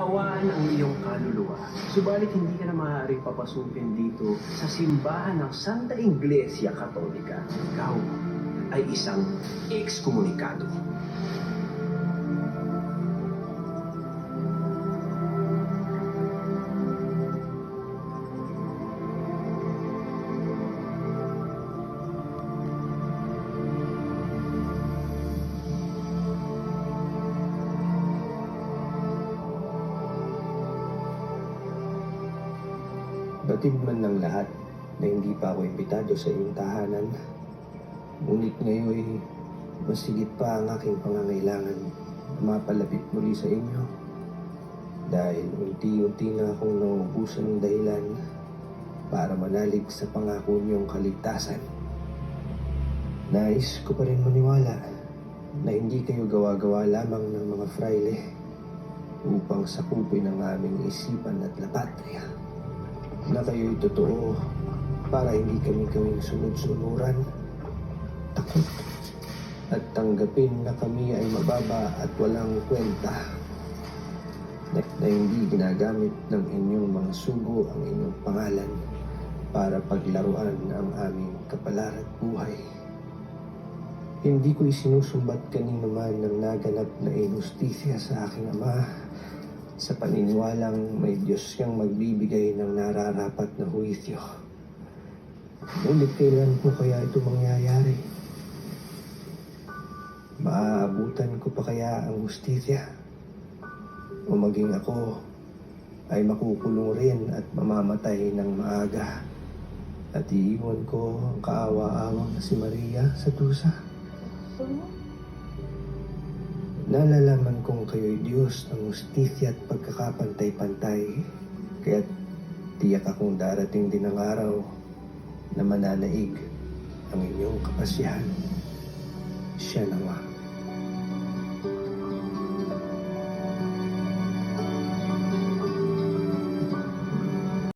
kaawaan ang iyong kaluluwa. Subalit hindi ka na maaaring papasukin dito sa simbahan ng Santa Iglesia Katolika. Ikaw ay isang ekskomunikado. Batid man ng lahat na hindi pa ako imbitado sa iyong tahanan. Ngunit ngayon mas higit pa ang aking pangangailangan na mapalapit muli sa inyo. Dahil unti-unti na akong nauubusan ng dahilan para manalig sa pangako niyong kaligtasan. Nais ko pa rin maniwala na hindi kayo gawa-gawa lamang ng mga fraile upang sakupin ang aming isipan at lapatria. Na kayo'y totoo para hindi kami gawing sunod-sunuran, takot, at tanggapin na kami ay mababa at walang kwenta, na hindi ginagamit ng inyong mga sugo ang inyong pangalan para paglaruan ang aming kapalaran at buhay. Hindi ko isinusumbat kanino man ng naganap na inustisya sa aking ama, sa paniniwalang may Diyos siyang magbibigay ng nararapat na huwisyo. Ngunit kailan po kaya ito mangyayari? Maaabutan ko pa kaya ang hustisya? O maging ako ay makukulong rin at mamamatay ng maaga at iiwan ko ang kaawa-awang na si Maria sa dusa? Nalalaman kong kayo'y Diyos ng hustisya at pagkakapantay-pantay, kaya't tiyak akong darating din ang araw na mananaig ang inyong kapasyahan. Siya nawa.